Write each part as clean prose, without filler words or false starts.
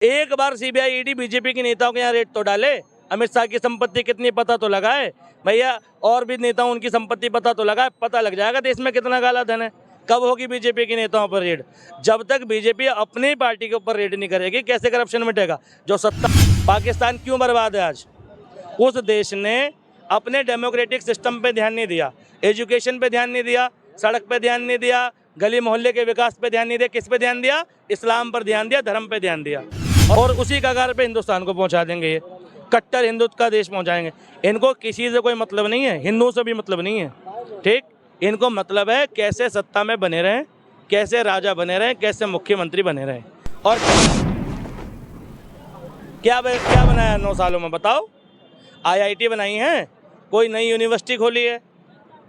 एक बार CBI ED BJP के नेताओं के यहाँ रेड तो डाले, अमित शाह की संपत्ति कितनी पता तो लगाए भैया, और भी नेताओं उनकी संपत्ति पता तो लगाए, पता लग जाएगा देश में कितना काला धन है। कब होगी बीजेपी के नेताओं पर रेड? जब तक बीजेपी अपनी पार्टी के ऊपर रेड नहीं करेगी कैसे करप्शन मिटेगा? जो सत्ता, पाकिस्तान क्यों बर्बाद है आज? उस देश ने अपने डेमोक्रेटिक सिस्टम पे ध्यान नहीं दिया, एजुकेशन पे ध्यान नहीं दिया, सड़क पे ध्यान नहीं दिया, गली मोहल्ले के विकास पे ध्यान नहीं दिया। किस पे ध्यान दिया? इस्लाम पर ध्यान दिया, धर्म पे ध्यान दिया, और उसी कगार पे हिंदुस्तान को पहुंचा देंगे। ये कट्टर हिंदुत्व का देश पहुंचाएंगे। इनको किसी से कोई मतलब नहीं है, हिंदुओं से भी मतलब नहीं है, ठीक। इनको मतलब है कैसे सत्ता में बने रहें, कैसे राजा बने रहें, कैसे मुख्यमंत्री बने रहें। और क्या बनाया 9 सालों में बताओ? IIT बनाई है, कोई नई यूनिवर्सिटी खोली है,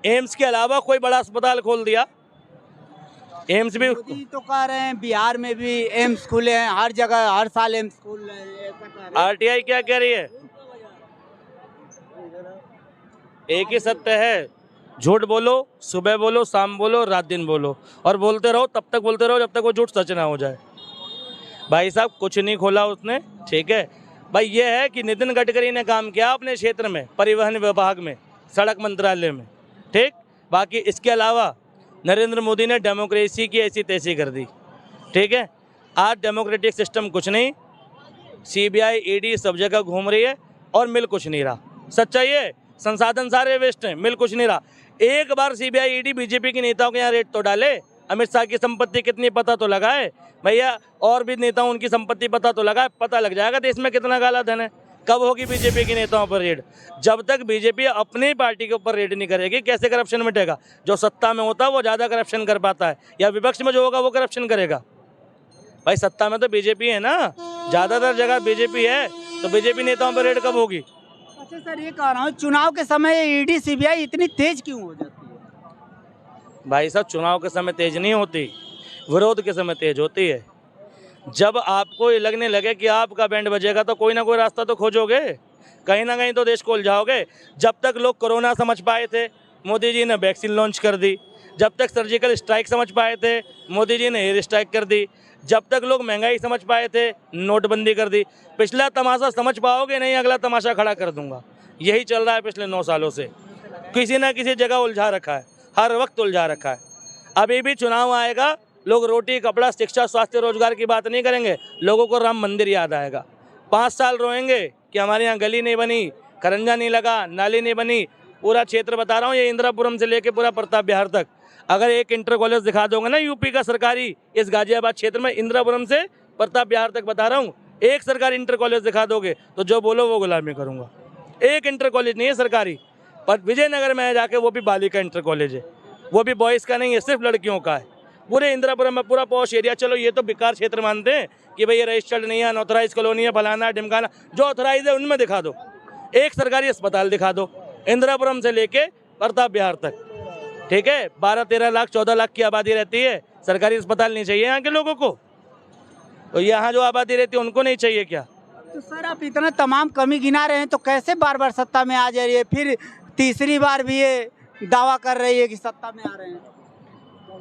एम्स के अलावा कोई बड़ा अस्पताल खोल दिया? एम्स भी तो कह रहे हैं बिहार में भी एम्स खुले हैं, हर जगह हर साल एम्स खुल रहे हैं। RTI क्या कह रही है? एक ही सत्य है, झूठ बोलो, सुबह बोलो, शाम बोलो, रात दिन बोलो, और बोलते रहो, तब तक बोलते रहो जब तक वो झूठ सच ना हो जाए। भाई साहब कुछ नहीं खोला उसने, ठीक है भाई। ये है कि नितिन गडकरी ने काम किया अपने क्षेत्र में, परिवहन विभाग में, सड़क मंत्रालय में, ठीक। बाकी इसके अलावा नरेंद्र मोदी ने डेमोक्रेसी की ऐसी तैसी कर दी, ठीक है। आज डेमोक्रेटिक सिस्टम कुछ नहीं, CBI ED सब जगह घूम रही है और मिल कुछ नहीं रहा। सच्चाई है, संसाधन सारे वेस्ट हैं, मिल कुछ नहीं रहा। एक बार CBI ED बीजेपी के नेताओं के यहाँ रेड तो डाले, अमित शाह की संपत्ति कितनी पता तो लगाए भैया, और भी नेताओं उनकी संपत्ति पता तो लगाए, पता लग जाएगा देश में कितना काला धन है। कब होगी बीजेपी के नेताओं पर रेड? जब तक बीजेपी अपनी पार्टी के ऊपर रेड नहीं करेगी कैसे करप्शन मिटेगा? जो सत्ता में होता है वो ज़्यादा करप्शन कर पाता है, या विपक्ष में जो होगा वो करप्शन करेगा? भाई सत्ता में तो बीजेपी है ना, ज़्यादातर जगह बीजेपी है, तो बीजेपी नेताओं पर रेड कब होगी? अच्छा सर, ये कह रहा हूँ चुनाव के समय ED CBI इतनी तेज क्यों हो जाती है? भाई साहब चुनाव के समय तेज नहीं होती, विरोध के समय तेज होती है। जब आपको ये लगने लगे कि आपका बैंड बजेगा तो कोई ना कोई रास्ता तो खोजोगे, कहीं ना कहीं तो देश को उलझाओगे। जब तक लोग कोरोना समझ पाए थे, मोदी जी ने वैक्सीन लॉन्च कर दी। जब तक सर्जिकल स्ट्राइक समझ पाए थे, मोदी जी ने एयर स्ट्राइक कर दी। जब तक लोग महंगाई समझ पाए थे, नोटबंदी कर दी। पिछला तमाशा समझ पाओगे नहीं, अगला तमाशा खड़ा कर दूंगा। यही चल रहा है पिछले 9 सालों से, किसी ना किसी जगह उलझा रखा है, हर वक्त उलझा रखा है। अभी भी चुनाव आएगा, लोग रोटी, कपड़ा, शिक्षा, स्वास्थ्य, रोजगार की बात नहीं करेंगे, लोगों को राम मंदिर याद आएगा। 5 साल रोएंगे कि हमारे यहाँ गली नहीं बनी, खरंजा नहीं लगा, नाली नहीं बनी। पूरा क्षेत्र बता रहा हूँ, ये इंदिरापुरम से लेके पूरा प्रताप बिहार तक, अगर एक इंटर कॉलेज दिखा दोगे ना यूपी का सरकारी, इस गाजियाबाद क्षेत्र में इंदिरापुरम से प्रताप बिहार तक बता रहा हूँ, एक सरकारी इंटर कॉलेज दिखा दोगे तो जो बोलो वो गुलामी करूँगा। एक इंटर कॉलेज नहीं है सरकारी, पर विजयनगर में है जाके, वो भी बालिका इंटर कॉलेज है, वो भी बॉयज़ का नहीं है, सिर्फ लड़कियों का है। पूरे इंदिरापुरम में पूरा पॉश एरिया। चलो ये तो बेकार क्षेत्र मानते हैं कि भाई ये रजिस्टर्ड नहीं है, अनऑथराइज कॉलोनी है, फलाना ढिमकाना, जो ऑथराइज है उनमें दिखा दो। एक सरकारी अस्पताल दिखा दो इंदिरापुरम से लेके प्रताप बिहार तक, ठीक है। 12-13 लाख 14 लाख की आबादी रहती है, सरकारी अस्पताल नहीं चाहिए यहाँ के लोगों को? तो यहाँ जो आबादी रहती है उनको नहीं चाहिए क्या? तो सर आप इतना तमाम कमी गिना रहे हैं, तो कैसे बार बार सत्ता में आ जा रही है, फिर तीसरी बार भी ये दावा कर रही है कि सत्ता में आ रहे हैं?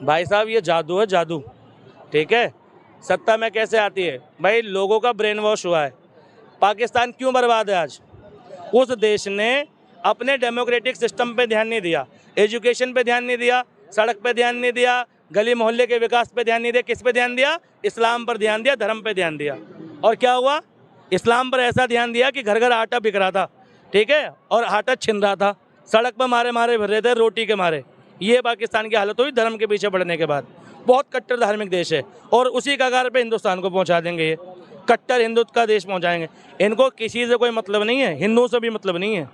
भाई साहब ये जादू है, जादू, ठीक है। सत्ता में कैसे आती है भाई? लोगों का ब्रेन वॉश हुआ है। पाकिस्तान क्यों बर्बाद है आज? उस देश ने अपने डेमोक्रेटिक सिस्टम पे ध्यान नहीं दिया, एजुकेशन पे ध्यान नहीं दिया, सड़क पे ध्यान नहीं दिया, गली मोहल्ले के विकास पे ध्यान नहीं दिया। किस पे ध्यान दिया? इस्लाम पर ध्यान दिया, धर्म पे ध्यान दिया। और क्या हुआ? इस्लाम पर ऐसा ध्यान दिया कि घर घर आटा बिक रहा था, ठीक है, और आटा छिन रहा था, सड़क पर मारे मारे भर रहे थे रोटी के मारे। ये पाकिस्तान की हालत हुई धर्म के पीछे बढ़ने के बाद। बहुत कट्टर धार्मिक देश है, और उसी कगार पे हिंदुस्तान को पहुंचा देंगे। ये कट्टर हिंदुत्व का देश पहुंचाएंगे। इनको किसी से कोई मतलब नहीं है, हिंदुओं से भी मतलब नहीं है,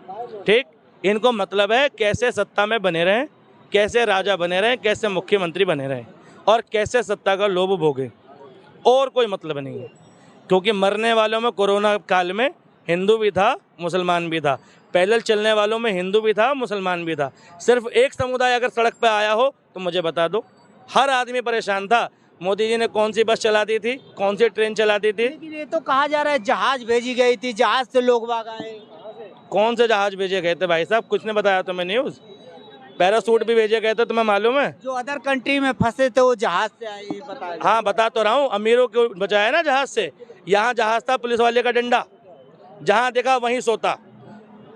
ठीक। इनको मतलब है कैसे सत्ता में बने रहें, कैसे राजा बने रहें, कैसे मुख्यमंत्री बने रहें, और कैसे सत्ता का लोभ भोगे, और कोई मतलब नहीं है। क्योंकि मरने वालों में कोरोना काल में हिंदू भी था, मुसलमान भी था। पैदल चलने वालों में हिंदू भी था, मुसलमान भी था। सिर्फ एक समुदाय अगर सड़क पर आया हो तो मुझे बता दो। हर आदमी परेशान था। मोदी जी ने कौन सी बस चला दी थी, कौन सी ट्रेन चला दी थी? लेकिन ये तो कहा जा रहा है जहाज भेजी गई थी, जहाज से लोग भाग आए। कौन से जहाज भेजे गए थे भाई साहब? कुछ ने बताया तुम्हें न्यूज़? पैरासूट भी भेजे गए थे, तुम्हें मालूम है? जो अदर कंट्री में फंसे थे वो जहाज से आए, ये बताया। हाँ बता तो रहा हूँ, अमीरों को बचाया ना जहाज से। यहाँ जहाज था पुलिस वाले का डंडा, जहाँ देखा वहीं सोता,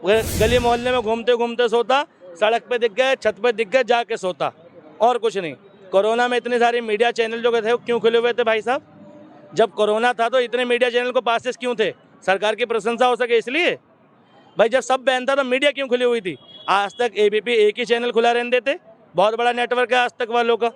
गली मोहल्ले में घूमते घूमते सोता, सड़क पे दिख गए, छत पे दिख गए, जाके सोता, और कुछ नहीं। कोरोना में इतने सारे मीडिया चैनल जो थे वो क्यों खुले हुए थे भाई साहब? जब कोरोना था तो इतने मीडिया चैनल को पासेस क्यों थे? सरकार की प्रशंसा हो सके इसलिए। भाई जब सब बैन था तो मीडिया क्यों खुली हुई थी? आज तक एबीपी एक ही चैनल खुला रहने देते, बहुत बड़ा नेटवर्क है आज तक वालों का।